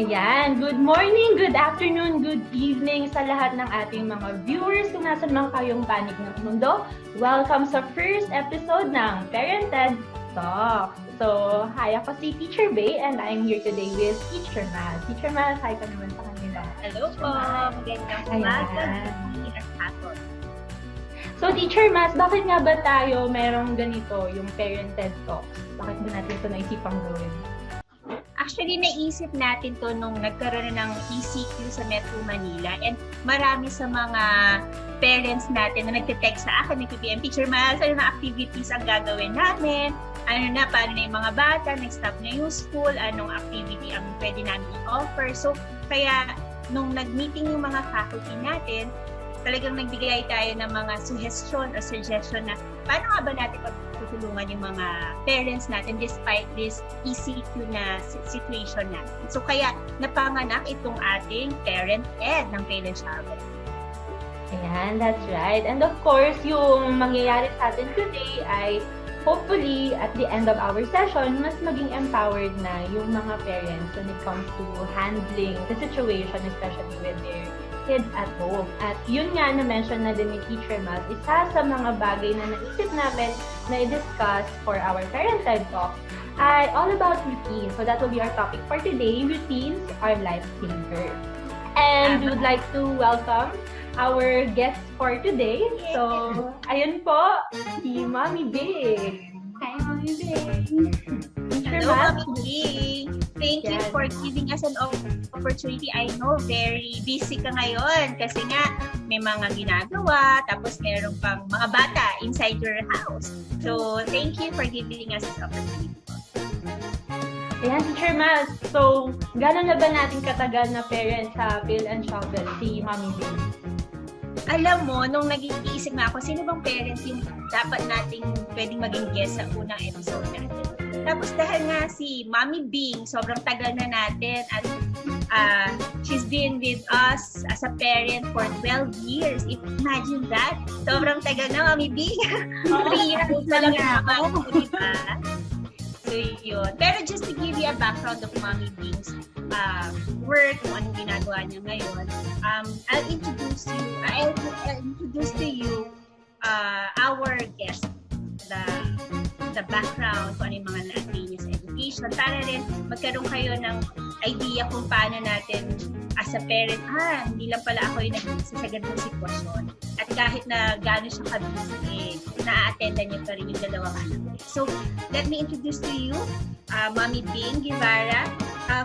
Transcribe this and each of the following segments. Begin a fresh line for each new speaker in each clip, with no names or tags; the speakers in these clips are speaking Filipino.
Ayan, good morning, good afternoon, good evening sa lahat ng ating mga viewers kung nasan man kayong panig ng mundo. Welcome sa first episode ng ParentEd Talk. So, hi, ako si Teacher Bay and I'm here today with Teacher Mas. Teacher Mas, hi ka naman sa kanila.
Hello po, magandang umaga at hapon.
So, Teacher Mas, bakit nga ba tayo merong ganito, yung ParentEd Talks? Bakit ba natin ito naisipang gawin?
Actually, naisip natin to nung nagkaroon ng ECQ sa Metro Manila and marami sa mga parents natin na nagte-text sa akin, nag-PM, Teacher Mas, ano na activities ang gagawin namin? Ano na, paano na yung mga bata, nag-stop na yung school, anong activity ang pwede namin i-offer. So, kaya nung nag-meeting yung mga faculty natin, talagang nagbigay tayo ng mga suggestion na paano nga ba natin tutulungan yung mga parents natin despite this ECQ na situation natin. So kaya napanganak itong ating ParentEd ng Parent Travel.
Ayan, that's right. And of course, yung mangyayari sa atin today ay hopefully at the end of our session, mas maging empowered na yung mga parents when it comes to handling the situation, especially with their kids at home. At yun nga na-mention na din ni Teacher Mas, isa sa mga bagay na naisip namin na i-discuss for our ParentEd Talk ay all about routines. So that will be our topic for today. Routines are lifesavers. And we would like to welcome our guests for today. So, ayun po, si Mommy Bing.
Hi, Mommy Bing.
Teacher
Hello,
Mas.
Mommy Bing. Thank you for giving us an opportunity. I know very busy ka ngayon kasi nga may mga ginagawa, tapos meron pang mga bata inside your house. So, thank you for giving us this opportunity.
Ayan, Teacher Mas. So, gano'n na ba natin katagal na parent sa Phil and Shovel, si Mommy Bing?
Alam mo, nung nag-iisip na ako, sino bang parents yung dapat nating pwedeng maging guest sa unang episode natin? Tapos dahil nga si Mommy Bing, sobrang tagal na natin at she's been with us as a parent for 12 years. Imagine that. Sobrang tagal na, Mommy Bing. 3 years old pa lang ako, diba? So yun. Pero just to give you a background of Mommy Bing's work, kung anong ginagawa niya ngayon, I'll introduce to you our guest, the background, kung ano yung mga na-attain niya sa education, para rin magkaroon kayo ng idea kung paano natin as a parent, hindi lang pala ako yung nag-iisa sa ganung sitwasyon. At kahit na gano'n siya kabisi, na-attendan niya pa rin yung dalawang anak niya. So, let me introduce to you Mommy Bing Guevara.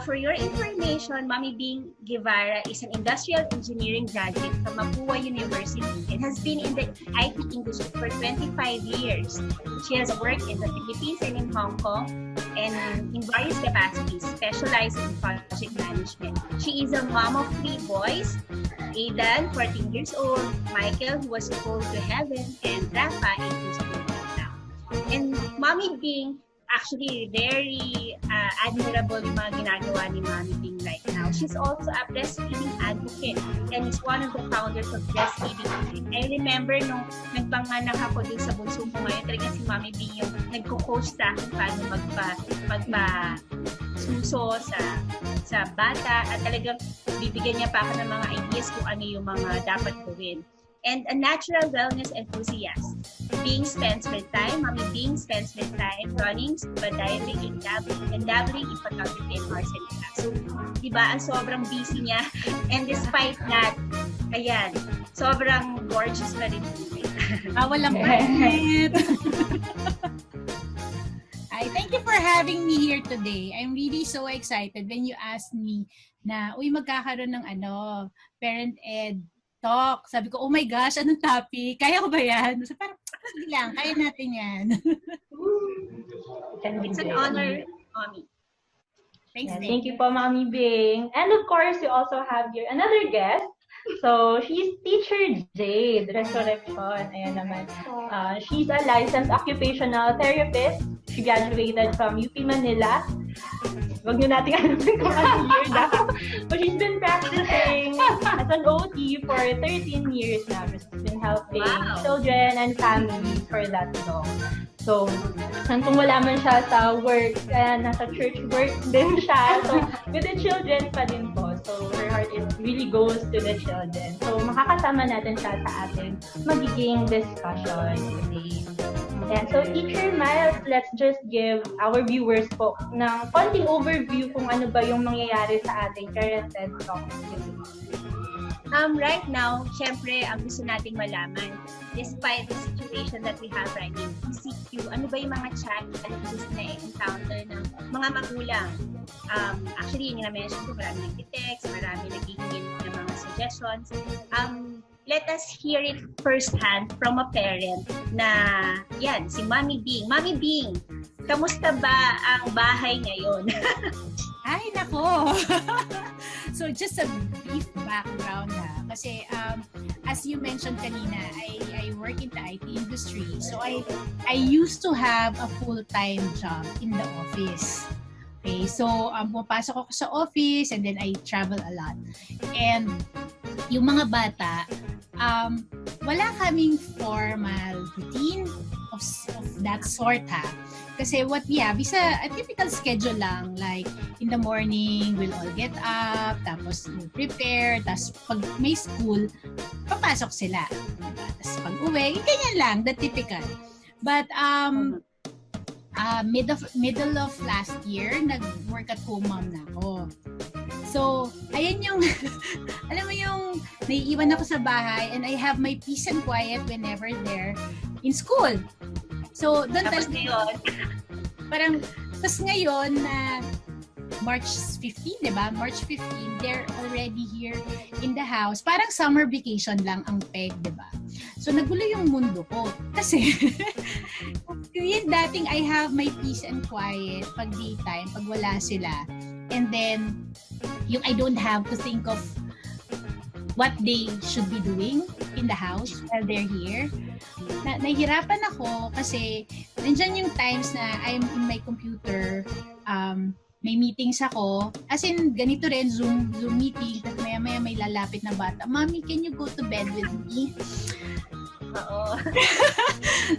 For your information, Mommy Bing Guevara is an industrial engineering graduate from Mapua University and has been in the IT industry for 25 years. She has worked in the Philippines and in Hong Kong and in various capacities, specializing in project management. She is a mom of 3 boys, Aidan, 14 years old, Michael, who was called to heaven, and Rafa, 8 years old right now. And Mommy Bing, actually very admirable yung mga ginagawa ni Mommy Bing right now. She's also a breastfeeding advocate and is one of the founders of Breastfeeding. I remember nung nagpanganak ako dun sa bunso ko ngayon, talagang si Mommy Bing yung nagko-coach sa akin paano magpa-suso sa bata at talagang bibigyan niya pa ako ng mga ideas kung ano yung mga dapat gawin. And a natural wellness enthusiast. Mommy Bing spends her time running, scuba diving, and dabbling in photography and arts and crafts. So, di ba, ang sobrang busy niya. And despite that, ayan, sobrang gorgeous pa rin.
Walang pangit. Thank you for having me here today. I'm really so excited when you asked me na, magkakaroon ng ParentEd Talk. Sabi ko, oh my gosh, anong topic? Kaya ko ba yan? So parang, sige lang, kaya natin yan.
It's an honor, Mommy.
Thanks,
Thank you po, Mommy Bing. And of course, you also have here another guest. So, she's Teacher Jade Resurrection. Ayan naman. She's a licensed occupational therapist. She graduated from UP Manila wag nyo natin alamin kung anong year daw. But she's been practicing as an OT for 13 years now. She's been helping children and families for that long. So, kung wala man siya sa work, nasa church work din siya. So, with the children pa din po. So, her heart really goes to the children. So, makakasama natin siya sa ating magiging discussion today. And so, Teacher Miles, let's just give our viewers po ng konting overview kung ano ba yung mangyayari sa ating ParentEd Talk today.
Right now, syempre, ang gusto nating malaman, despite the situation that we have right in ECQ, ano ba yung mga challenges na encounter ng mga magulang? Actually, yun yung na-mention ko, marami nag-text, marami naghihingi ng mga suggestions. Let us hear it firsthand from a parent na, yan, si Mami Bing. Mami Bing, kamusta ba ang bahay ngayon?
Ay, nako! So, just a brief background ha. Kasi, as you mentioned kanina, I work in the IT industry. So, I used to have a full-time job in the office. Okay, so, pumapasok ako sa office and then I travel a lot. And, yung mga bata, wala kaming formal routine of that sort ha. Kasi what we have is a typical schedule lang. Like, in the morning, we'll all get up, tapos we'll prepare, tapos pag may school, papasok sila. Diba? Tapos pag uwi, ganyan lang, the typical. But, middle of last year, nag-work at home mom na ako. So, ayan yung, alam mo yung, naiiwan ako sa bahay and I have my peace and quiet whenever they're in school. So, doon
Tapos ngayon,
parang, tapos ngayon na March 15, di ba? March 15, they're already here in the house. Parang summer vacation lang ang peg, di ba? So, nagulo yung mundo ko. Kasi, yung dating I have my peace and quiet pag daytime, pag wala sila. And then, yung I don't have to think of what they should be doing in the house while they're here. Nahihirapan ako kasi nandiyan yung times na I'm in my computer, may meetings ako, as in ganito rin, Zoom meeting, tapos maya-maya may lalapit na bata, Mommy, can you go to bed with me?
oo.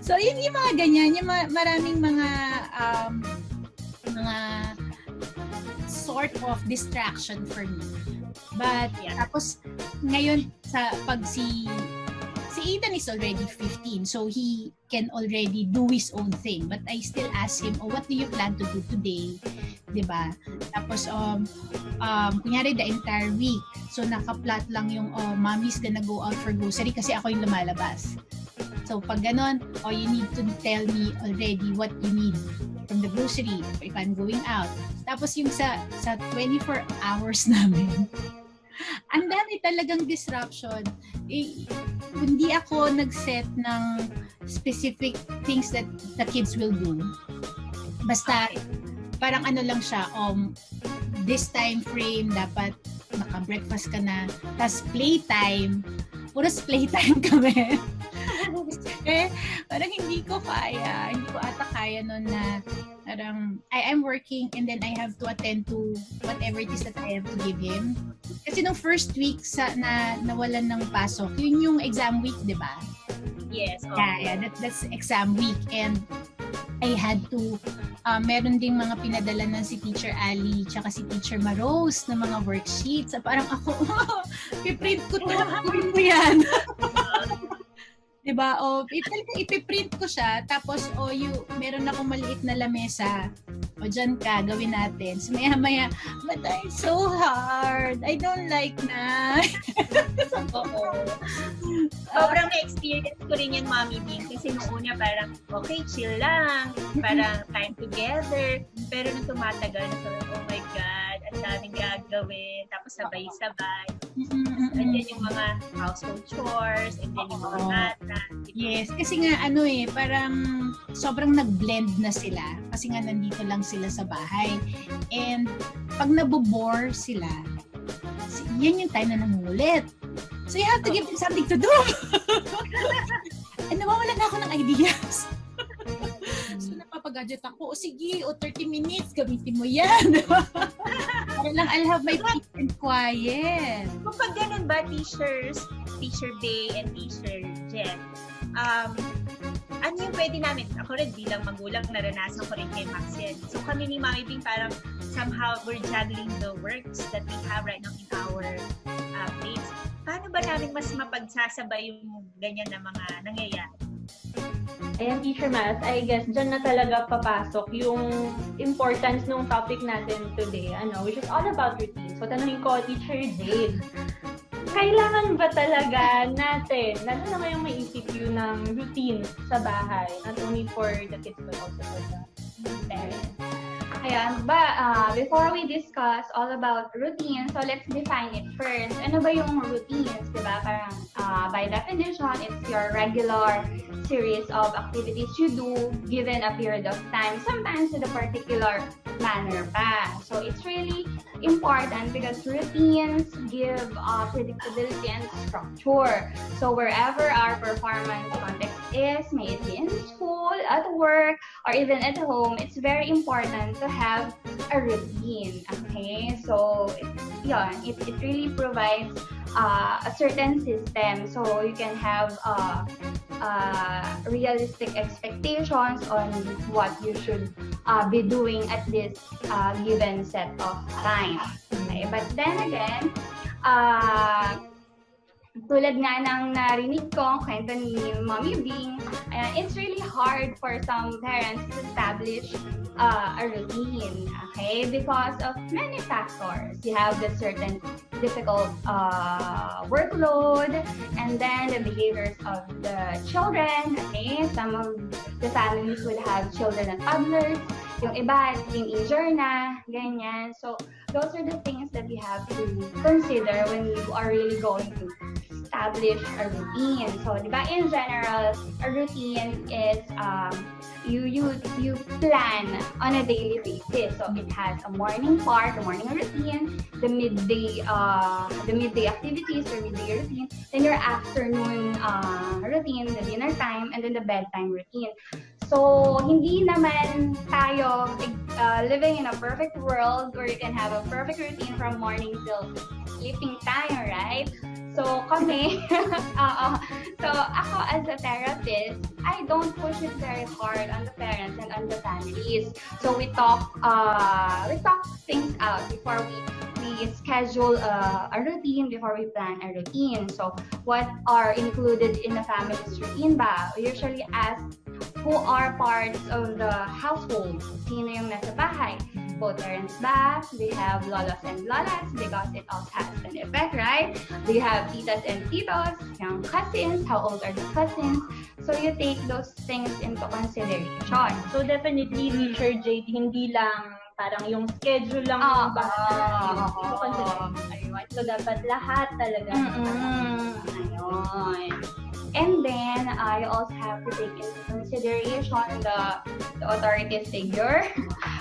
So, yun yung mga ganyan, yung maraming mga sort of distraction for me. But, tapos, ngayon, pag si Ethan is already 15, so he can already do his own thing. But I still ask him, what do you plan to do today? Diba? Tapos, kunyari the entire week, so naka-plot lang yung, Mommy's gonna go out for grocery kasi ako yung lumalabas. So, pag ganon, you need to tell me already what you need from the grocery if I'm going out. Tapos yung sa 24 hours namin, ang dami talagang disruption. Hindi ako nag-set ng specific things that the kids will do. Basta, parang ano lang siya, this time frame, dapat naka-breakfast ka na. Tapos playtime, puros playtime kami. Parang hindi ko ata kaya nun na parang I'm working and then I have to attend to whatever it is that I have to give him. Kasi nung first week na nawalan ng pasok, yun yung exam week, di ba?
Yes.
Yeah, that's exam week and I had to meron ding mga pinadala ng si Teacher Ali tsaka si Teacher Marose na mga worksheets. Parang ako, piprint ko to, gawin mo yan. Diba? Ipiprint ko siya, tapos, meron akong maliit na lamesa. Dyan ka, gawin natin. So, maya-maya, but it's so hard. I don't like na.
Oo. Sobrang na-experience ko rin yan, Mommy Bing. Kasi nung una parang, okay, chill lang. Parang time together. Pero nung tumatagal, oh my God, ang daming gagawin. Tapos sabay-sabay. And then yung mga household chores, and then yung mga bata.
Yes, kasi nga parang sobrang nag-blend na sila. Kasi nga nandito lang sila sa bahay. And pag nabobore sila, yan yung time na nangulit. So you have to give them something to do. And nawawala na ako ng ideas. So magpapagadget ako, o sige, o 30 minutes, gamitin mo yan. Para lang I'll have my peace and quiet.
Kapag ganun ba, Teacher Bay and Teacher Jen, ano yung pwede namin? Ako rin bilang magulang, naranasan ko rin kay Max yan. So kami ni Mami Bing parang somehow we're juggling the works that we have right now in our plates. Paano ba namin mas mapagsasabay yung ganyan na mga nangyayari?
Ayan, Teacher Mas, I guess dyan na talaga papasok yung importance ng topic natin today, which is all about routine. So, tanungin ko, Teacher Jade, kailangan ba talaga natin, lalo na ngayong may ECQ ng routine sa bahay, not only for the kids but also for the parents?
Ayan, before we discuss all about routine, so let's define it first. Ano ba yung routines, diba? Parang by definition, it's your regular series of activities you do given a period of time, sometimes in a particular manner pa. So it's really important because routines give predictability and structure. So wherever our performance context is, may it be in school, at work, or even at home, it's very important to have a routine. Okay, so it really provides a certain system, so you can have realistic expectations on what you should be doing at this given set of time. Okay, but then again, tulad nga ng narinig ko, kwento ni Mommy Bing, it's really hard for some parents to establish a routine, okay? Because of many factors. You have the certain difficult workload, and then the behaviors of the children, okay? Some of the families would have children and toddlers, yung iba, teenager na, ganyan. So, those are the things that you have to consider when you are really going to establish a routine. So, di ba, in general, a routine is you plan on a daily basis. So it has a morning part, the morning routine, the midday activities or midday routine, then your afternoon routine, the dinner time, and then the bedtime routine. So hindi naman tayo living in a perfect world where you can have a perfect routine from morning till sleeping time, right? So kami, so ako as a therapist, I don't push it very hard on the parents and on the families. So we talk things out before we schedule a routine, before we plan a routine. So what are included in the family's routine ba? We usually ask who are parts of the household. Sino yung nasa bahay? Both parents ba? They have lolos and lolas because it also has an effect, right? They have titas and titos, yung cousins, how old are the cousins? So you take those things into consideration.
So definitely, Teacher Jade, hindi lang parang yung schedule lang ng bahay. Ayun. So dapat lahat talaga.
Ayun. And then, you also have to take into consideration the authority figure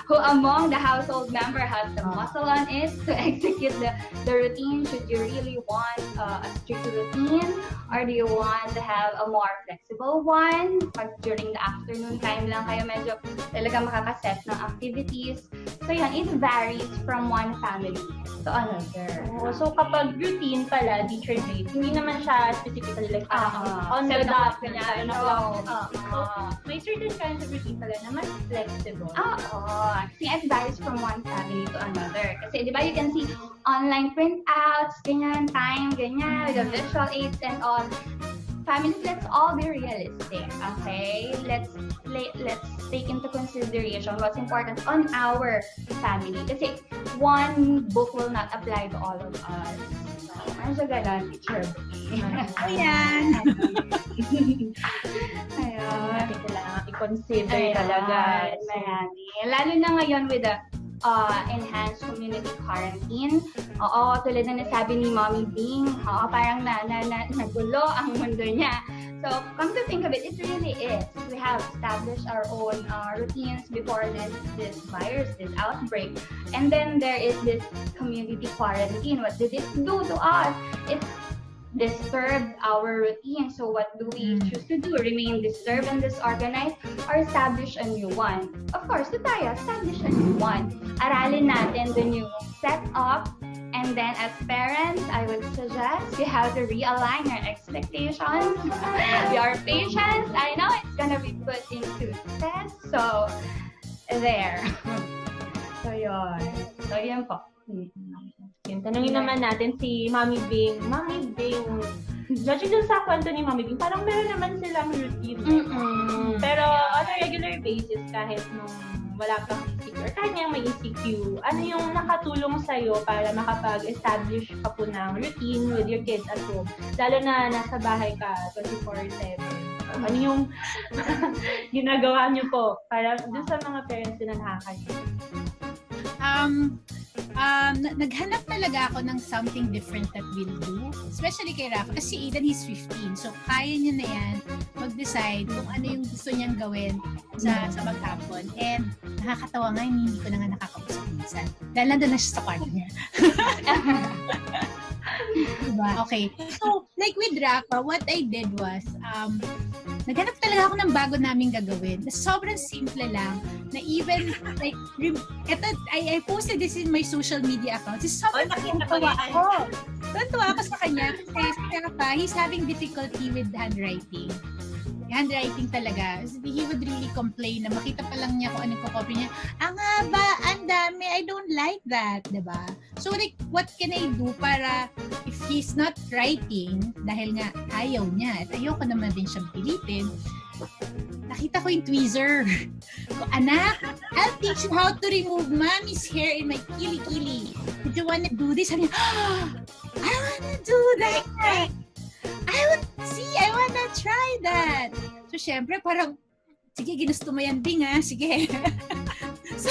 who among the household member has the muscle on it to execute the routine. Should you really want a strict routine, or do you want to have a more flexible one? Pag during the afternoon time lang kayo medyo talaga makakaset ng activities. So yan, it varies from one family to another.
So kapag routine pala, Teacher Jade, hindi naman siya specifically like on the dot, kanya, may certain kinds of routine pala na mas flexible.
Kasi it varies from one family to another. Kasi di ba you can see online printouts, ganyan, time, ganyan, with the visual aids and all. Families, let's all be realistic, okay? Let's take into consideration what's important on our family. Kasi one book will not apply to all of us. Ano sa ganon, Teacher?
Ayan.
Ayun.
Kailangan i-consider talaga.
Marami. Lalo na ngayon with the enhanced community quarantine. Oo, tulad na nasabi ni Mommy Bing, parang nagulo ang mundo niya. So, come to think of it, it really is. We have established our own routines before this virus, this outbreak. And then there is this community quarantine. What did it do to us? It disturb our routine. So what do we choose to do? Remain disturbed and disorganized or establish a new one? Of course, tayo, establish a new one. Aralin natin the new setup. And then as parents, I would suggest you have to realign your expectations, your patience. I know it's gonna be put into test. So, there. So, yun. So, yun po.
Yun, tanungin naman natin si Mommy Bing. Mommy Bing, judging dun sa kwento ni Mommy Bing, parang meron naman silang routine. Pero on a regular basis, kahit nung wala pang ECQ or kahit ngayong may ECQ, ano yung nakatulong sa'yo para makapag-establish ka po ng routine with your kids at home? Lalo na nasa bahay ka 24/7. Ano yung ginagawa niyo po para dun sa mga parents na nakakalimutan?
Naghanap talaga ako ng something different that we'll do. Especially kay Rafa. Kasi Ethan, he's 15. So, kaya niya na yan mag-decide kung ano yung gusto niyang gawin sa maghapon. And nakakatawa nga, hindi ko na nga nakakausap minsan. Dahil nandun na siya sa kwarto niya. Diba? Okay. So, like with Rafa, what I did was, naghanap talaga ako ng bago naming gagawin. Sobrang simple lang. Na even, like, I posted this in my social media account. Sobrang tuwa ako. Tuwa ako sa kanya. Kasi si Rafa, he's having difficulty with handwriting. Handwriting talaga. He would really complain na makita pa lang niya kung anong copy niya. Ang haba, ang dami, I don't like that. Diba? So, like, what can I do para if he's not writing, dahil nga ayaw niya, at ayoko naman din siyang pilitin, nakita ko yung tweezer. Anak, I'll teach you how to remove mommy's hair in my kili-kili. Did you wanna do this? Sabi niya, I wanna do that! I wanna try that! So, syempre, parang, sige, ginusto mo yan, Bing, ha? Sige. So,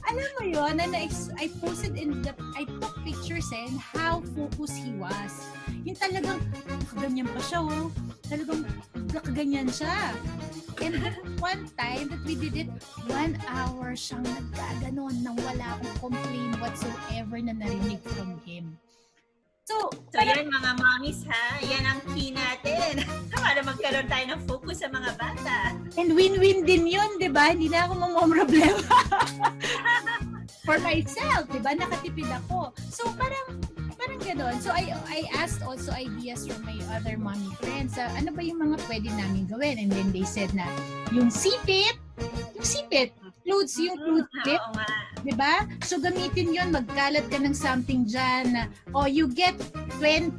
alam mo yun, I posted I took pictures and how focused he was. Yung talagang, nakaganyan pa siya, oh. Talagang, nakaganyan siya. And one time that we did it, 1 hour siyang nagkaganon nang wala akong complaint whatsoever na narinig from him. So
yan mga mommies ha, yan ang key natin para magkaroon tayo ng focus sa mga bata.
And win-win din yun, di ba? Hindi na ako mamomroblema. For myself, di ba? Nakatipid ako. So parang gano'n. So I asked also ideas from my other mommy friends. Ano ba yung mga pwede namin gawin? And then they said na yung sipit, clothes tip. Diba? So, gamitin yun, magkalat ka ng something dyan na, you get 20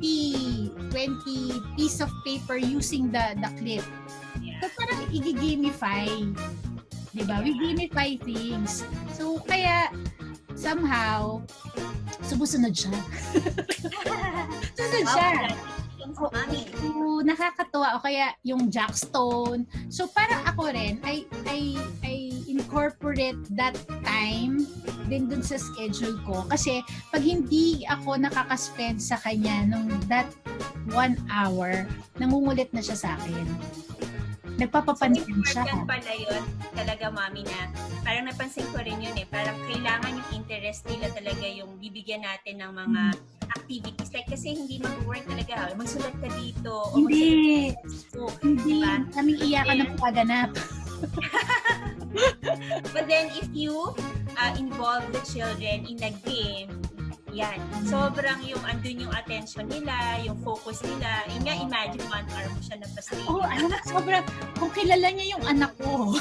piece of paper using the clip. Yeah. So, parang i-gamify. Diba? Yeah. We gamify things. So, kaya, somehow, sumusunod siya. So, nakakatuwa. O kaya, yung jackstone. So, parang ako rin, I incorporate that time din dun sa schedule ko. Kasi, pag hindi ako nakakaspend sa kanya nung that 1 hour, nangungulit na siya sa akin. Nagpapapansin siya.
So, important pala yun, talaga, mami, na parang napansin ko rin yun parang kailangan yung interest nila talaga yung bibigyan natin ng mga activities. Like, kasi hindi mag-work talaga. Magsulat ka dito.
Hindi.
Hindi.
Diba? Kaming iyakan ng pagganap.
But then, if you involve the children in a game, yan. Sobrang yung andun yung attention nila, yung focus nila. Yung nga, imagine 1 hour mo siya napastay.
Alam mo, sobrang, kung kilala niya yung anak ko,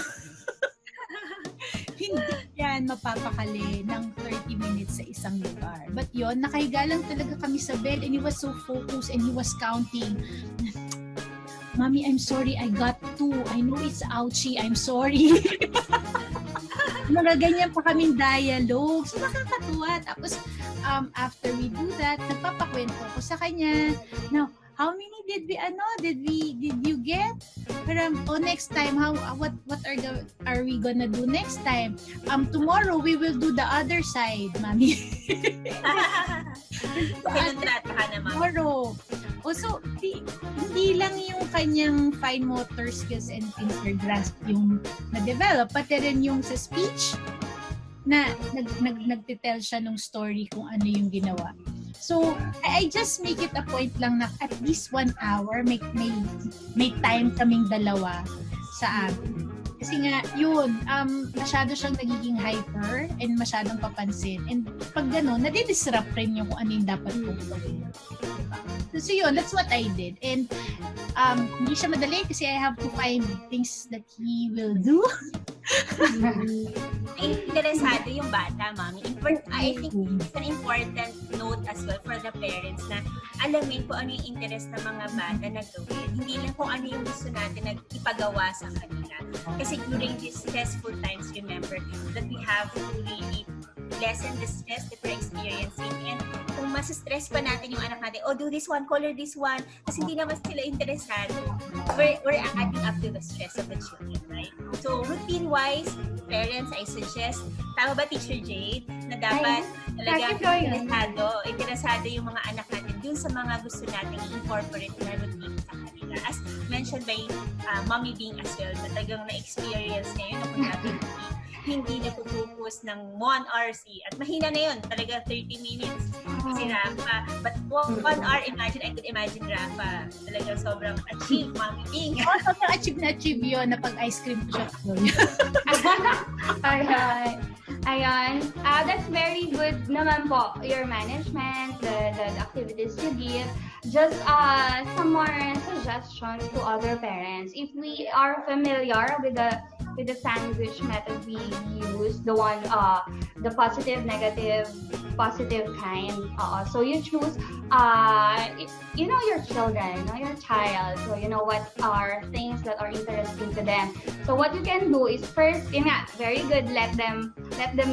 hindi yan mapapakali ng 30 minutes sa isang lugar. But yon, nakahiga lang talaga kami sa bed and he was so focused and he was counting. Mommy, I'm sorry, I got 2. I know it's ouchy, I'm sorry. Nagaganyan pa kaming dialogue. So, nakakatuwa. Tapos, after we do that, nagpapakwento ko sa kanya. Now, how many did you get? Parang, next time, what are we gonna do next time? Tomorrow, we will do the other side, Mami. Tomorrow. Also, hindi lang yung kanyang fine motor skills and finger grasp yung na-develop, pati rin yung sa speech na nagtitell siya ng story kung ano yung ginawa. So, I just make it a point lang na at least 1 hour may time kaming dalawa sa amin. Kasi nga, yun, masyado siyang nagiging hyper and masyadong papansin. And pag gano'n, nadi-disrupt rin yung kung ano yung dapat kong gawin. Diba? So yun, that's what I did. And hindi siya madali kasi I have to find things that he will do.
Interesado yung bata, Mami. I think it's an important note as well for the parents na alamin kung ano yung interest ng mga bata na gawin. Hindi lang kung ano yung gusto natin na ipagawa sa kanila. Kasi during these stressful times, remember that we have to really lessen the stress that we're experiencing. And kung mas-stress pa natin yung anak natin, do this one, color this one, kasi hindi naman sila interesado, we're adding up to the stress of the children, right? So, routine-wise, parents, I suggest, tama ba, Teacher Jade, na dapat talaga interesado yung mga anak natin dun sa mga gusto natin i-incorporate na routine sa kanila. As mentioned by Mommy Bing as well, na talagang na-experience niya yun, kung natin hindi na-focus ng 1 hour at mahina na yun, talaga 30 minutes si Rafa. But 1 hour, I could imagine Rafa, talaga sobrang achieve, Mommy Bing.
Sobrang achieve yun na pag-ice cream ko siya.
Ayan. That's very good naman po, your management, the activities you give. Just some more suggestions to other parents. If we are familiar with the sandwich method we use, the one, the positive, negative, positive kind. So you choose, you know your children, you know your child, so you know what are things that are interesting to them. So what you can do is first, very good, let them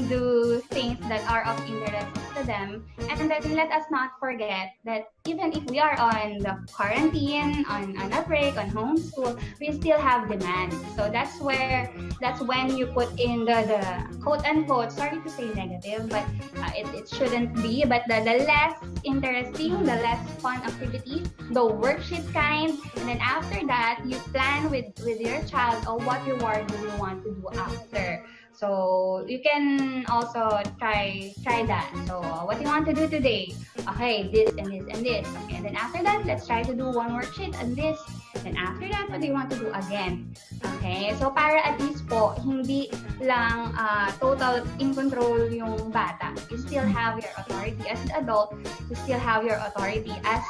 do things that are of interest to them, and then let us not forget that even if we are on the quarantine, on a break, on homeschool, we still have demands. So that's when you put in the quote unquote, sorry to say negative, but it shouldn't be, but the less interesting, the less fun activity, the worksheet kind, and then after that you plan with your child what reward do you want to do after. So you can also try that. So what do you want to do today? Okay, this and this and this. Okay, and then after that, let's try to do one worksheet and this. Then after that, what do you want to do again? Okay, so para at least po, hindi lang total in control yung bata. You still have your authority as the adult. You still have your authority as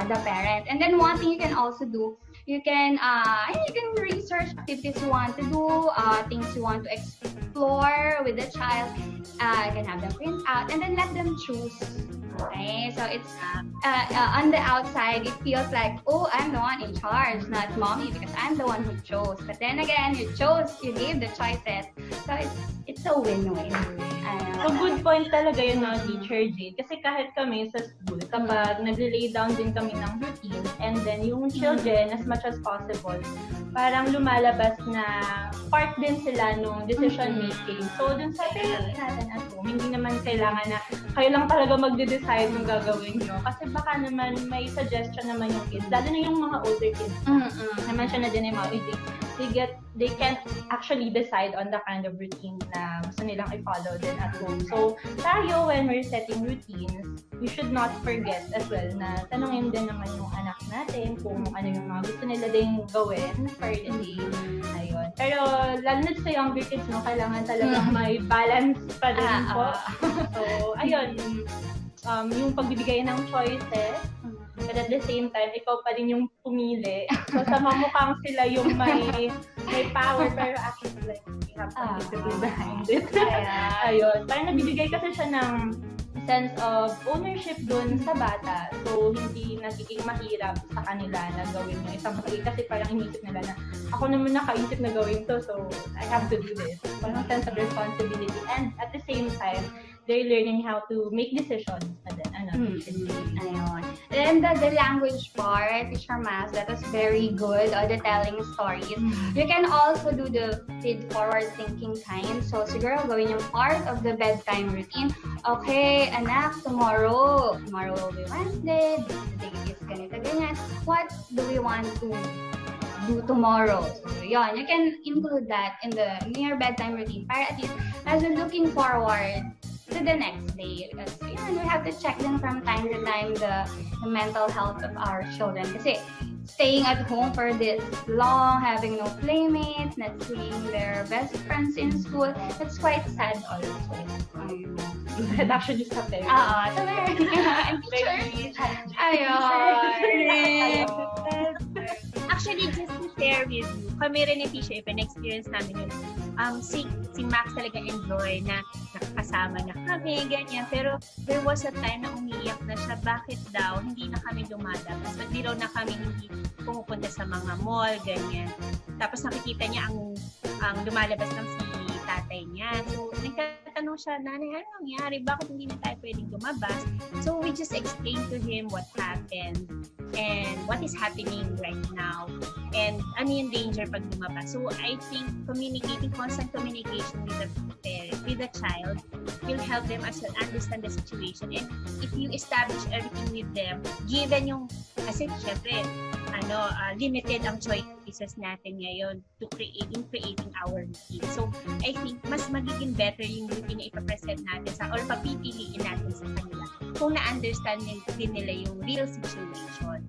the parent. And then one thing you can also do, you can research activities you want to do, things you want to explore with the child. You can have them print out and then let them choose. Okay, so it's on the outside, it feels like, I'm the one in charge, not mommy, because I'm the one who chose. But then again, you gave the choices. So it's a win-win.
So good point talaga yun, no, Teacher Jade. Kasi kahit kami sa school, kapag nag-lay down din kami ng routine, and then yung children, as much as possible, parang lumalabas na part din sila nung decision making. So dun sa parents natin at home, hindi naman kailangan na kayo lang talaga magde-decide kung gagawin nyo. Kasi baka naman may suggestion naman yung kids, lalo na yung mga older kids. Na-mention na din yung mga they can't actually decide on the kind of routine na gusto nilang i-follow din at home. So tayo, when we're setting routines, we should not forget as well na tanungin din naman yung anak natin kung ano yung mga gusto nila din gawin for the day. Ayun. Pero lalo na sa younger kids, no, kailangan talaga may balance pa din po. So, ayun. Yung pagbibigay ng choices, but at the same time, ikaw pa rin yung pumili. So, sa mamukhang sila yung may power, pero actually, like, we have something to do behind it. Ayun. Parang nabibigay kasi siya ng sense of ownership dun sa bata. So, hindi nagiging mahirap sa kanila na gawin yung isang bagay. Kasi parang inisip nila na, ako naman nakaisip na gawin to, so I have to do this. Parang sense of responsibility. And at the same time, they're learning how to make decisions. And then,
Ayun. And the language part, Teacher Mas, that was very good. The telling stories. You can also do the feed-forward thinking kind. So, siguro gawin yung part of the bedtime routine. Okay, anak, tomorrow will be Wednesday. The day is ganyan. What do we want to do tomorrow? So, yun, you can include that in your bedtime routine. Para at least, as you're looking forward to the next day. Because, we have to check them from time to time the mental health of our children. Kasi staying at home for this long, having no playmates, not seeing their best friends in school, it's quite sad also.
That actually sa parents.
So and teachers. Ayun.
Actually, just to share with you, kami rin ni Tisha, experience namin yun. Si Max talaga enjoy na nakakasama na kami, ganyan. Pero there was a time na umiiyak na siya. Bakit daw? Hindi na kami lumalabas. Ba't di raw na kami hindi pumupunta sa mga mall, ganyan. Tapos nakikita niya ang lumalabas ng si tatay niya. So, nagtatanong siya, nanay, ano nangyari? Bakit hindi na tayo pwedeng lumabas? So, we just explained to him what happened and what is happening right now and ano yung danger pag lumabas. So, I think constant communication with the parent, with the child will help them as well understand the situation. And if you establish everything with them, given yung, kasi syempre, limited ang choices natin ngayon in creating our routine. So, I think mas magiging better yung routine na ipapresent natin or papipiliin natin sa kanila kung na-understand din nila yung real situation.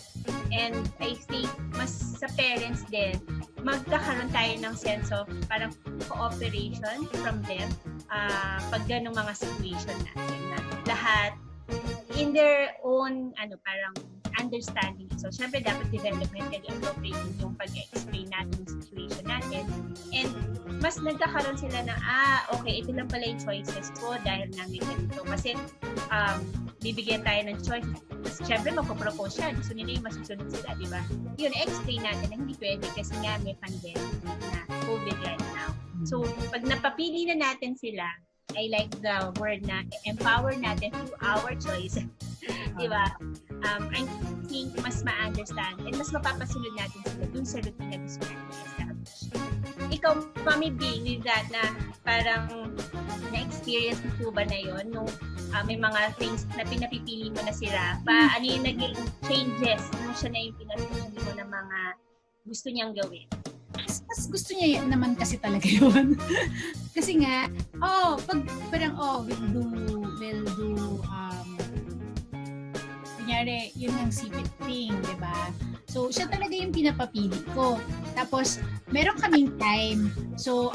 And I think mas sa parents din, magkakaroon tayo ng sense of parang cooperation from them pag ganong mga situation natin na lahat in their own parang understanding. So, syempre, dapat developmentally appropriate yung pag-explain natin yung situation natin. And mas nagkakaroon sila na, okay, ito lang pala yung choices ko dahil nga may ganito. Kasi, bibigyan tayo ng choices. Tapos, syempre, magpo-propose siya. Gusto nila yung masusunod sila, di ba? Yun, explain natin na hindi pwede kasi nga may pandemic na COVID right now. So, pag napapili na natin sila, I like the word na empower natin through our choices. Di ba? I think mas ma-understand and mas mapapasunod natin sila dun sa routine na gusto natin i-establish. Ikaw, Mami B, with that na parang na-experience mo ba na yun nung may mga things na pinapipili mo na sila? Ano yung naging changes nung siya na yung pinapipili mo na mga gusto niyang gawin?
Mas gusto niya naman kasi talaga yun. Kasi nga, pag parang, we'll do, kunyari, yun ang sipit thing, di ba? So, siya talaga yung pinapapili ko. Tapos, meron kaming time. So,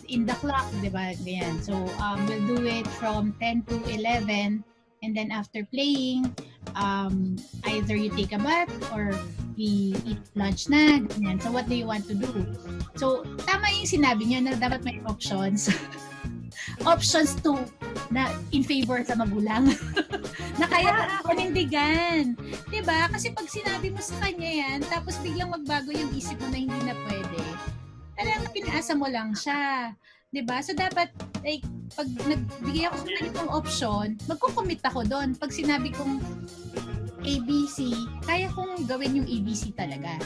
in the clock, di ba? Ganyan. So, we'll do it from 10 to 11. And then after playing, either you take a bath or we eat lunch na, ganyan. So, what do you want to do? So, tama yung sinabi niyo na dapat may options. Options to na in favor sa magulang. Na kaya panindigan. Diba? Kasi pag sinabi mo sa kanya yan, tapos biglang magbago yung isip mo na hindi na pwede, talagang pinaasa mo lang siya. Diba? So, dapat, like, pag nagbigay ako sa ganitong option, magkukomit ako doon. Pag sinabi kong ABC, kaya kong gawin yung ABC talaga.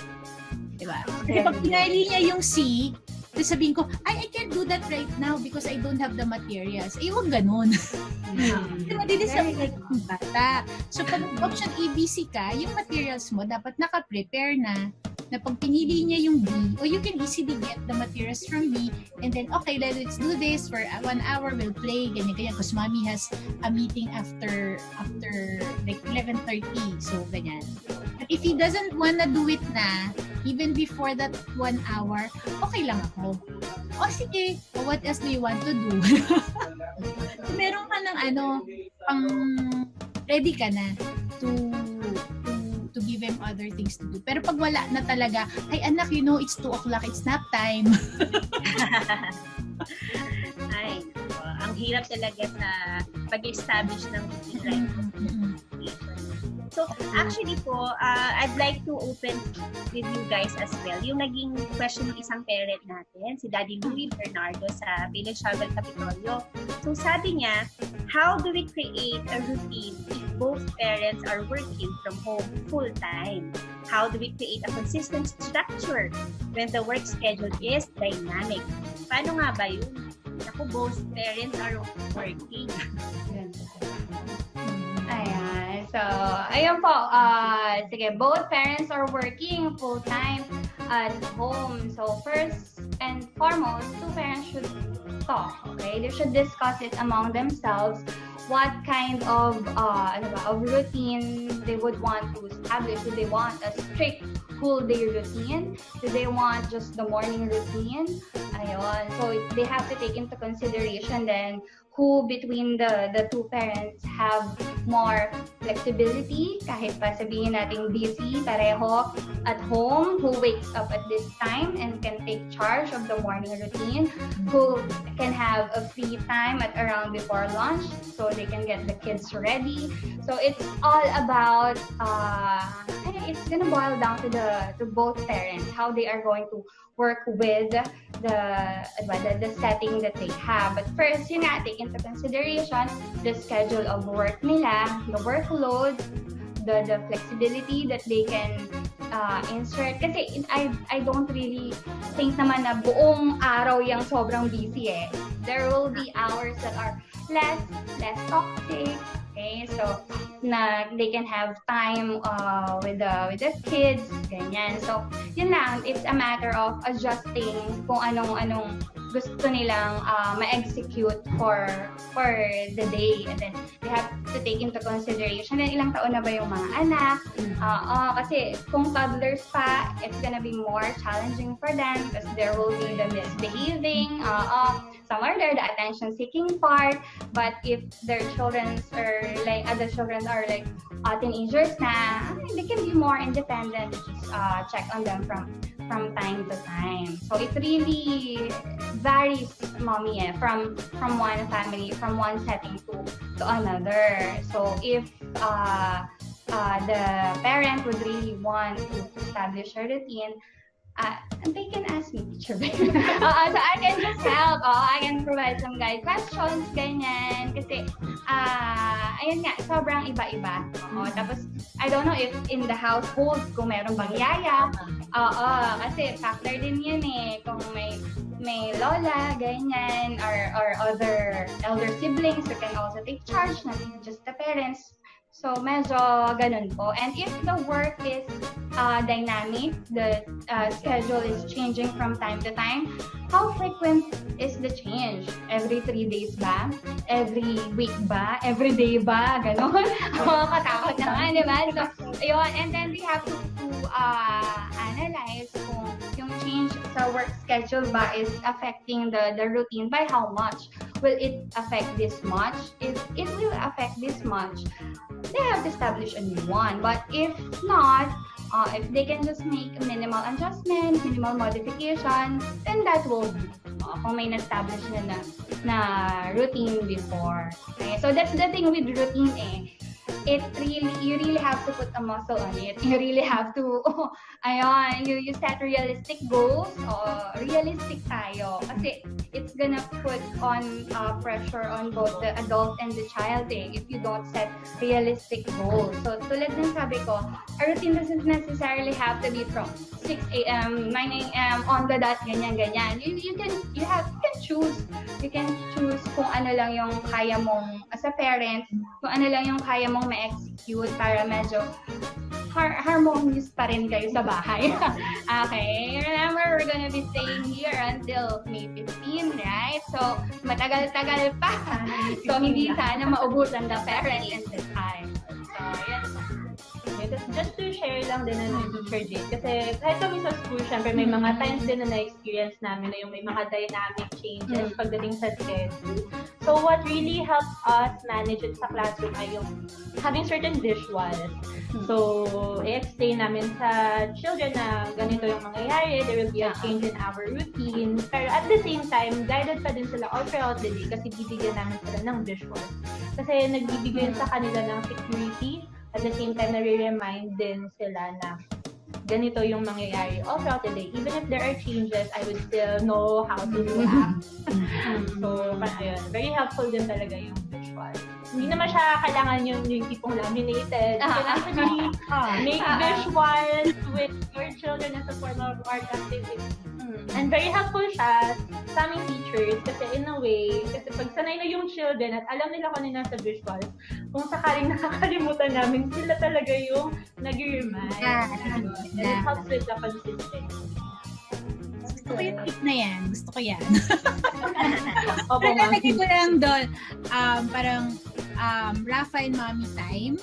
Diba? Kasi pag pinali niya yung C, tapos sabihin ko, I can't do that right now because I don't have the materials. Huwag ganun. Kasi madidisabi ng bata. So, pag option ABC ka, yung materials mo dapat naka-prepare na pag pinili niya yung B, you can easily get the materials from B, and then, okay, let's do this for 1 hour, we'll play, ganyan. Because mommy has a meeting after like 11:30, so ganyan. But if he doesn't wanna do it na, even before that 1 hour, okay lang ako. Sige, what else do you want to do? So, meron ka ng ready ka na to give him other things to do. Pero pag wala na talaga, ay anak, it's 2 o'clock, it's nap time.
Ay, ang hirap talaga sa pag-establish ng routine life. So, actually po, I'd like to open with you guys as well. Yung naging question ng isang parent natin, si Daddy Louie Bernardo sa Village Travel Capitolio. So, sabi niya, how do we create a routine if both parents are working from home full-time? How do we create a consistent structure when the work schedule is dynamic? Paano nga ba yun? Ako, both parents are working.
Ayan. So, ayun po. Sige, both parents are working full-time at home. So, first and foremost, two parents should talk, okay? They should discuss it among themselves what kind of of routine they would want to establish. Do they want a strict full day routine? Do they want just the morning routine? Ayun. So they have to take into consideration then who between the two parents have more flexibility, kahit pa sabihin natin busy, pareho at home, who wakes up at this time and can take charge of the morning routine, who can have a free time at around before lunch so they can get the kids ready. So it's all about, it's gonna boil down to both parents, how they are going to work with the setting that they have. But first, yun nga, take into consideration the schedule of work nila, the workload, the flexibility that they can insert. Kasi I don't really think naman na buong araw yung sobrang busy eh. There will be hours that are less toxic. Okay, so na they can have time with the kids, ganyan. So yun lang, it's a matter of adjusting kung anong gusto nilang ma-execute for the day, and then they have to take into consideration na ilang taon na ba yung mga anak. Kasi kung toddlers pa, it's gonna be more challenging for them because there will be the misbehaving. Some are there, the attention-seeking part. But if their children are like other children are like teenagers na, they can be more independent. Just check on them from time to time. So it really varies, mommy, from one family, from one setting to another. So if the parent would really want to establish a routine, they can ask me, teacher. So I can just help. I can provide some guide questions, ganyan. Kasi, ayun nga, sobrang iba-iba. Tapos, I don't know if in the household, kung meron bang yaya. Kasi factor din yun eh. Kung may lola, ganyan, or other elder siblings who can also take charge, not just the parents. So, medyo ganun po. And if the work is dynamic, the schedule is changing from time to time, how frequent is the change? Every 3 days ba? Every week ba? Every day ba? Ganon. Katakot naman, di ba? So, ayun. And then we have to analyze kung yung change sa work schedule ba is affecting the routine by how much. Will it affect this much? If it will affect this much, they have to establish a new one. But if not, if they can just make a minimal adjustment, minimal modification, then that will do. Kung may na-establish na routine before. Okay? So that's the thing with routine eh. You really have to put a muscle on it. You really have to, you set realistic goals. Realistic tayo. Kasi it's gonna put on pressure on both the adult and the child if you don't set realistic goals. So tulad ng sabi ko, a routine doesn't necessarily have to be from 6 a.m., 9 a.m., on the dot, ganyan. You can choose. You can choose kung ano lang yung kaya mong, as a parent, kung ano lang yung kaya mong ma-execute para medyo harmonious pa rin kayo sa bahay. Okay? Remember, we're gonna be staying here until May 15, right? So, matagal-tagal pa. So, hindi sana maubusan the parent and the child. So, yan.
Just to share lang din na Teacher Jade. Kasi kahit kami sa school, syempre may mga times din na na-experience namin na yung may mga dynamic changes pagdating sa schedule. So what really helps us manage it sa classroom ay yung having certain visuals. So, i-explain namin sa children na ganito yung mangyayari, there will be a change in our routine. Pero at the same time, guided pa din sila all throughout the day kasi bibigyan namin sila ng visuals. Kasi nagbibigay sa kanila ng security. At the same time, nare-remind din sila na ganito yung mangyayari all throughout the day. Even if there are changes, I would still know how to react. So, ayun, very helpful din talaga yung visual. Hindi naman siya kailangan yung tipong laminated. You can actually make visuals with your children as a form of art activity. And very helpful siya sa aming teachers kasi in a way, kasi pag sanay na yung children at alam nila kung ano nasa visuals, kung sakaling nakakalimutan namin, sila talaga yung nag-remind. And it helps with the consistency.
Gusto ko yung tip na yan. Gusto ko yan.
Opo,
Pero
ma'am.
nalagay ko lang doon, parang Rafa and Mommy time.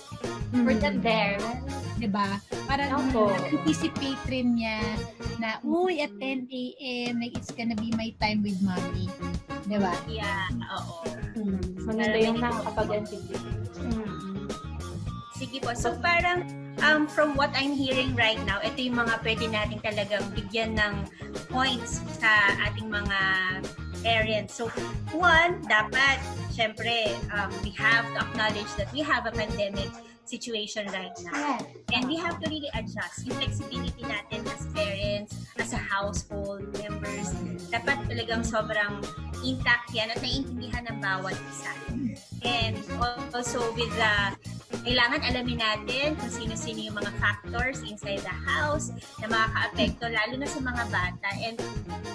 For
That there.
Diba? Parang
Opo.
anticipate rin niya na, uy, at 10 a.m., like, it's gonna be my time with Mommy. Diba?
Yeah, oo.
Maganda yung nakakapag-anticipate.
Sige po. So parang from what I'm hearing right now, ito yung mga pwede natin talagang bigyan ng points sa ating mga parents. So one, dapat, syempre, we have to acknowledge that we have a pandemic situation right now.
Yes.
And we have to really adjust yung flexibility natin as parents, as a household members. Dapat talagang sobrang intact yan at naiintindihan ng bawat isa. And also with the kailangan alamin natin kung sino-sino yung mga factors inside the house na makaka-apekto lalo na sa mga bata. And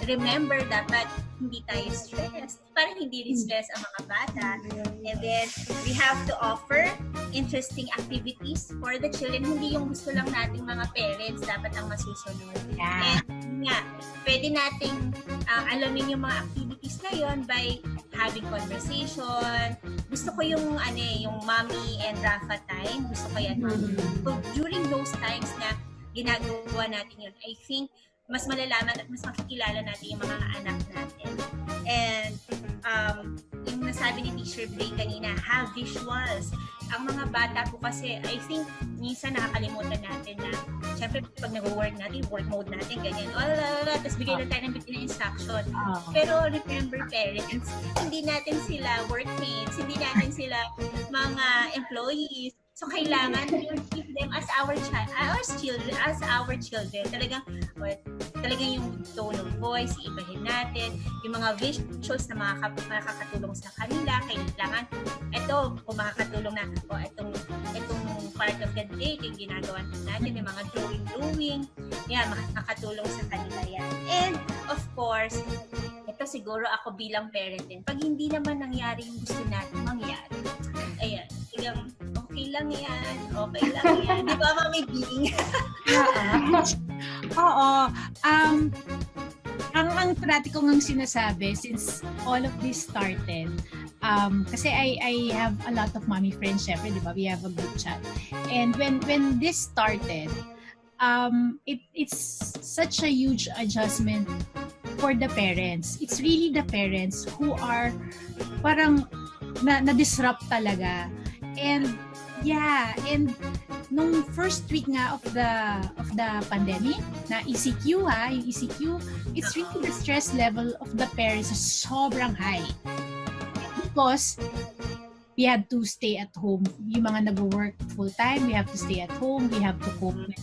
remember, dapat hindi tayo stressed. Parang hindi rin stress ang mga bata. And then, we have to offer interesting activities for the children. Hindi yung gusto lang nating mga parents dapat ang masusunod.
Yeah.
And nga, pwede nating alamin yung mga activities na yon by having conversation. Gusto ko yung yung mommy and Rafa time. Gusto ko yan. So, during those times na ginagawa natin yun, I think mas malalaman at mas makikilala natin yung mga anak natin. And yung nasabi ni Teacher Blay kanina, have visuals. Ang mga bata po kasi, I think, minsan nakakalimutan natin na, syempre, pag nag-work natin, work mode natin, ganyan, tapos bigay lang tayo ng instruction. Pero remember, parents, hindi natin sila workmates, hindi natin sila mga employees. So, kailangan we keep them as our children. Talagang yung tone of voice, iibahin natin. Yung mga visuals na makakatulong sa kanila, kailangan, ito, kung makakatulong na, itong part of the day, yung ginagawa natin, yung mga drawing, yan, makakatulong sa kanila yan. And, of course, ito siguro ako bilang parent din, pag hindi naman nangyari yung gusto natin mangyari, ayan, okay lang yan. Di ba, Mami Bing?
Oo. Ang parati ko ngang sinasabi since all of this started, kasi I have a lot of mommy friends, syempre, di ba? We have a group chat. And when this started, it's such a huge adjustment for the parents. It's really the parents who are parang na-disrupt talaga. And nung first week nga of the pandemic, na ECQ yung ECQ, it's really the stress level of the parents is sobrang high. Because we had to stay at home. Yung mga nag-work full-time, we have to stay at home, we have to cope with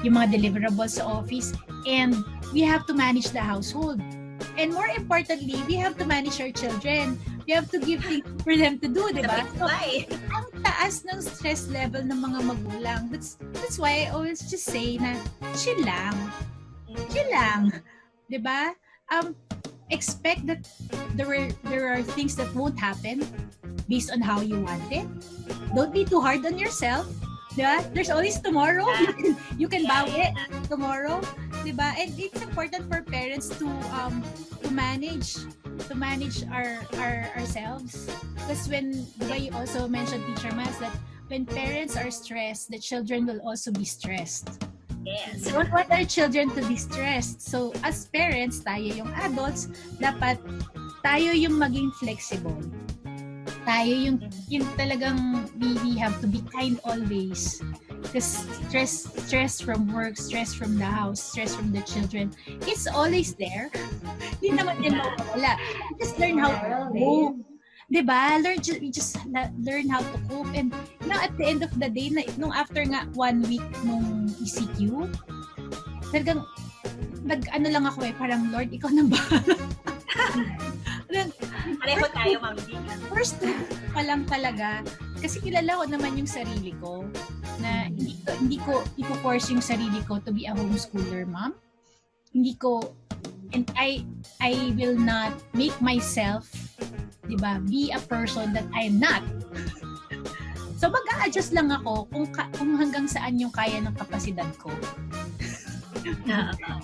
yung mga deliverables sa office, and we have to manage the household. And more importantly, we have to manage our children. We have to give things for them to do, di ba? So, ang taas ng stress level ng mga magulang. That's why I always just say na chill lang. Di ba? Expect that there are things that won't happen based on how you want it. Don't be too hard on yourself. Di ba? There's always tomorrow. You can bawi tomorrow. Di ba? And it's important for parents to manage ourselves. Because when, diba, you also mentioned, Teacher Mas, that when parents are stressed, the children will also be stressed.
Yes.
We don't want our children to be stressed. So, as parents, tayo yung adults, dapat tayo yung maging flexible. Tayo yung talagang we have to be kind always. Because stress from work, stress from the house, stress from the children, it's always there. Hindi naman yan mawawala. Just learn how to cope. Diba? Just learn how to cope. And now at the end of the day, nung after nga 1 week nung ECQ, talagang nag-ano lang ako parang, Lord, ikaw nang bahala.
Pareho tayo, Mami Bing.
First week pa lang talaga, kasi kilala ko naman yung sarili ko, na hindi ko force yung sarili ko to be a homeschooler mom. Hindi ko, and I will not make myself, diba, be a person that I'm not. So mag-a-adjust lang ako kung hanggang saan yung kaya ng kapasidad ko.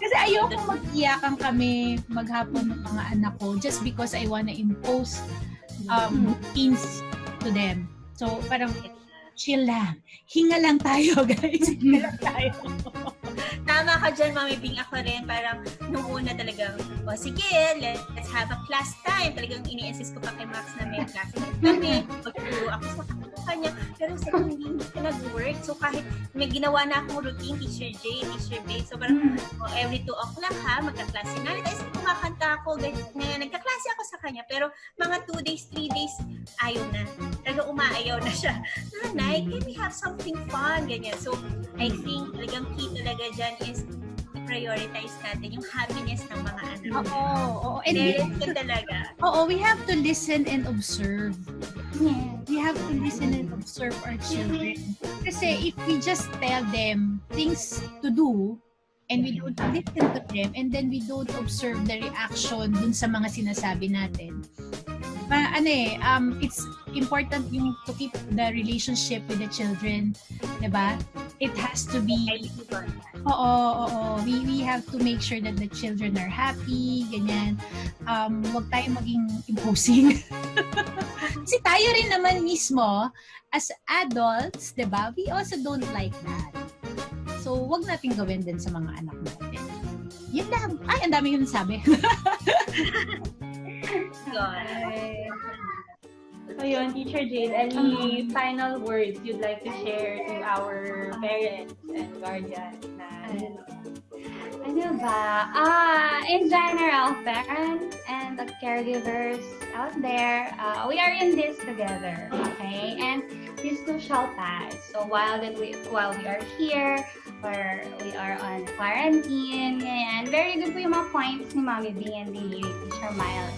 Kasi ayoko mag-iyakan kami maghapon ng mga anak ko just because I wanna impose routines to them. So, parang chill lang. Hinga lang tayo, guys. Hinga lang tayo.
Tama ka dyan, Mami Bing. Ako rin, parang nung una talagang, sige, let's have a class time. Talagang ini-assist ko pa kay Max na may class kami. Magturo ako sa kanya. Pero sa hindi siya nag-work. So kahit may ginawa na akong routine, Teacher J, Teacher B. So parang every 2 o'clock magka-klase na. Tapos kumakanta ako, nagka-klase ako sa kanya. Pero mga 2 days, 3 days, ayaw na. Talagang umaayaw na siya. Nanay, can we have something fun? Ganyan. So I think talagang key talaga dyan is prioritize natin yung happiness ng mga anak.
Oo. And we have to listen and observe. We have to listen and observe our children. Kasi if we just tell them things to do, and we don't listen to them, and then we don't observe the reaction dun sa mga sinasabi natin, it's important yung to keep the relationship with the children, diba? It has to be, we have to make sure that the children are happy, ganyan. Huwag tayo maging imposing. Kasi tayo rin naman mismo, as adults, diba? We also don't like that. So, wag natin gawin din sa mga anak natin. Yun lang. Ay, ang dami yung sabi.
So yun, Teacher Jade, any final words you'd like to share to our parents and guardians?
Ano ba? In general, parents and the caregivers out there, we are in this together, okay? And this too shall pass. So while we are here, or we are on quarantine, and very good po yung mga points ni Mami B and the Teacher Miles.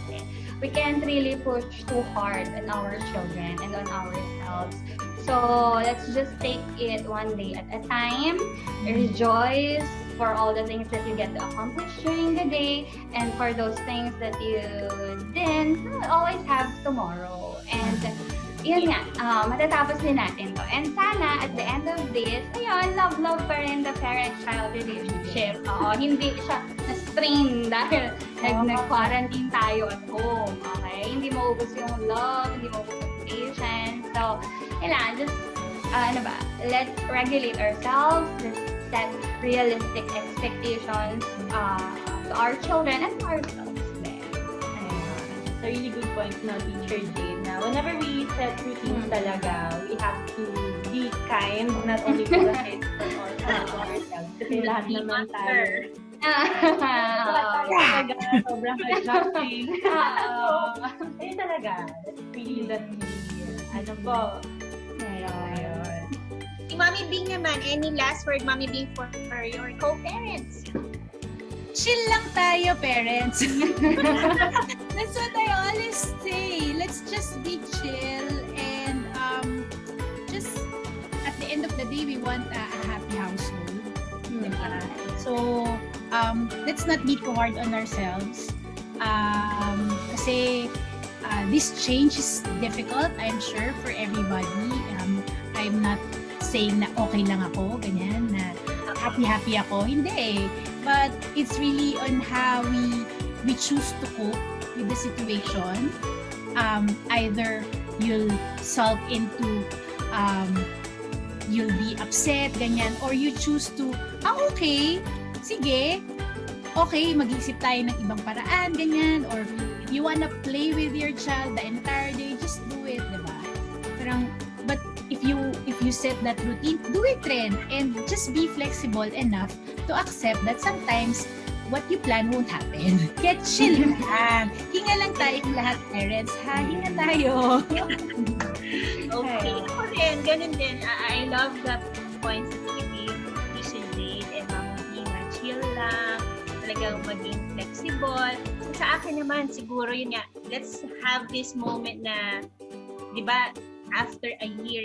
We can't really push too hard on our children and on ourselves. So let's just take it one day at a time. Rejoice for all the things that you get to accomplish during the day, and for those things that you didn't, we'll always have tomorrow. And yun nga, matatapos din natin to. And sana, at the end of this, ayun, love pa rin the parent-child relationship. Hindi siya na-strain dahil nag-quarantine tayo at home. Okay? Hindi maubos yung love, hindi maubos yung patience. So, kailangan, just, let's regulate ourselves, let's set realistic expectations to our children and to ourselves.
It's a really good point na, Teacher Jade, na whenever we set routines talaga, we have to be kind, not only to the kids, but also to ourselves. Kasi lahat naman tayo. Sobrang adjusting. Ayun talaga. That's really the ano po. Ayun.
Si Mami Bing naman, any last word, Mami Bing, for your co-parents?
Chill lang tayo, parents. That's what I always say. Let's just be chill, and just at the end of the day, we want a happy household. Diba? So, let's not be too hard on ourselves. Kasi this change is difficult, I'm sure, for everybody. I'm not saying na okay lang ako, ganyan, na happy ako. Hindi. But it's really on how we choose to cope with the situation. Either you'll sulk into, you'll be upset, ganyan, or you choose to, okay, sige, okay, mag-isip tayo ng ibang paraan, ganyan, or if you wanna play with your child the entire day, just do it, diba? Parang, but if you set that routine, do it rin, and just be flexible enough to accept that sometimes what you plan won't happen. Get chill lang. Hinga lang tayong lahat, parents, ha? Hinga tayo.
Okay. Ako rin, ganun din. I love the points that you gave, Teacher Jade, and Mami, na chill lang, talagang maging flexible. So, sa akin naman, siguro yun nga, let's have this moment na, di ba, after a year,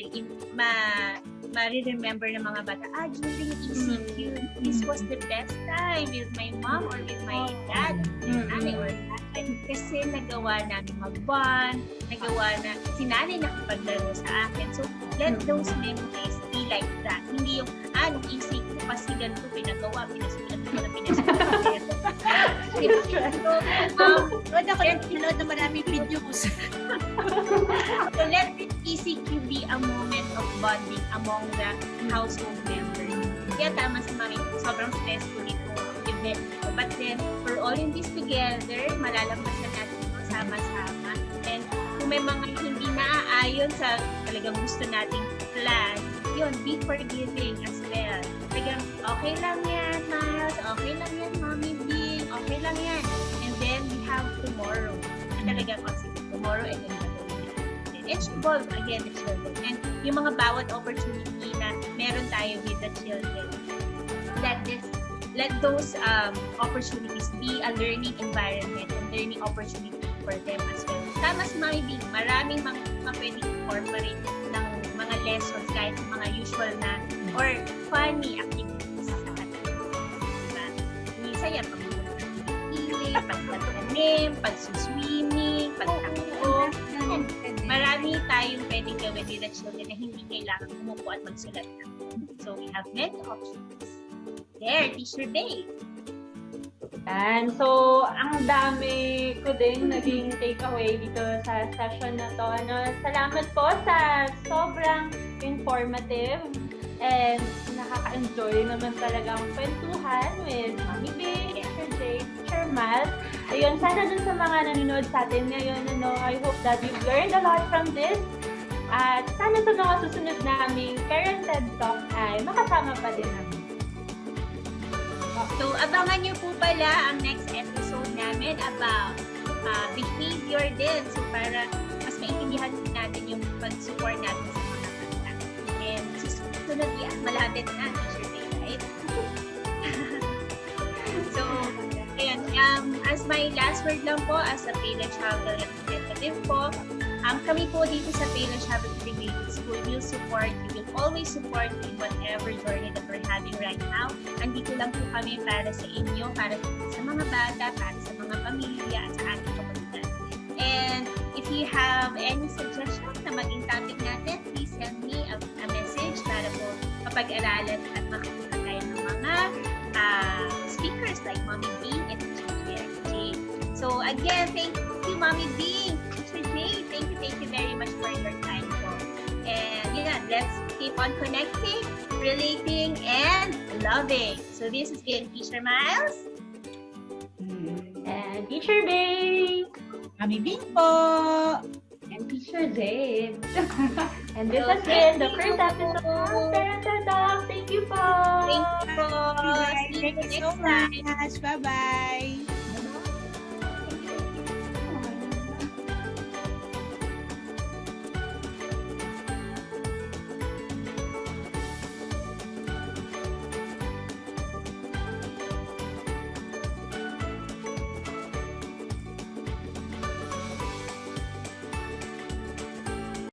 ma-remember ng mga bata, during ECQ, this was the best time with my mom or with my dad, nanay or tatay. Kasi nagawa namin mag-bond, nagawa na, si nanay nakapaglaro sa akin. So, let those memories be like that. Hindi yung, nung ECQ pa sila ganito, pinagawa, pinasulat ko na pinasulat.
It's true.
Nood ako nanood na maraming video ko sa
So let this ECQ be a moment of bonding among the household members. Kaya tama si Mami, sobrang stressful itong event. But then, we're all in this together, malalampasan natin ito sama-sama. And kung may mga hindi naaayon sa talagang gusto nating plan, yun, be forgiving as well. Talagang, okay lang yan, Miles, okay lang yan, Mommy Bing, okay lang yan. And then, we have tomorrow. Na talagang, tomorrow and then it's involved again the children. And yung mga bawat opportunity na meron tayo with the children, let those opportunities be a learning environment and learning opportunity for them as well. Tama si Mami B, maraming mga pwedeng incorporate ng mga lessons kahit mga usual na or funny activities sa kanila. Diba? Minsan yan, pagtatanim, pagsuswimming, pagtakbo. Marami tayong pwedeng gawin with the children na hindi kailangan umupo at magsulat na. So, we have many options. There, Teacher Day.
And so, ang dami ko din naging takeaway dito sa session na to. Salamat po sa sobrang informative and nakaka-enjoy naman talagang kwentuhan with Mami Bing, Teacher Jay, Teacher Mal. Ayun, sana dun sa mga nanonood sa atin ngayon, I hope that you've learned a lot from this. At sana sa mga susunod naming ParentEd Talk ay makasama pa din namin.
So, abangan nyo po pala ang next episode namin about behavior din. So, para mas maintindihan natin yung pag-support natin sa mga bata. And susunod yan, malapit na, Teacher Day, right? So, ayan, as my last word lang po, as a Parent Child representative po, kami po dito sa Parent Child Integrated School will support, we will always support in whatever journey that we're having right now. Andito lang po kami para sa inyo, para sa mga bata, para sa mga pamilya, at sa ating komunidad. And if you have any suggestions na maging topic natin, please send me a message para po mapag-aralan at makakuha tayo ng mga speakers like Mommy Bing and Teacher Jay. So again, thank you Mommy Bing, Teacher Jay. Thank you very much for your time po. And yeah, let's keep on connecting, relating, and loving. So this has been Teacher Miles.
And Teacher Bay!
Mami Bing po!
And Teacher Jade.
And this has been the first episode of ParentEd Talk. Thank you po!
Thank you po. See you
Thank you so
next time.
much. Bye-bye!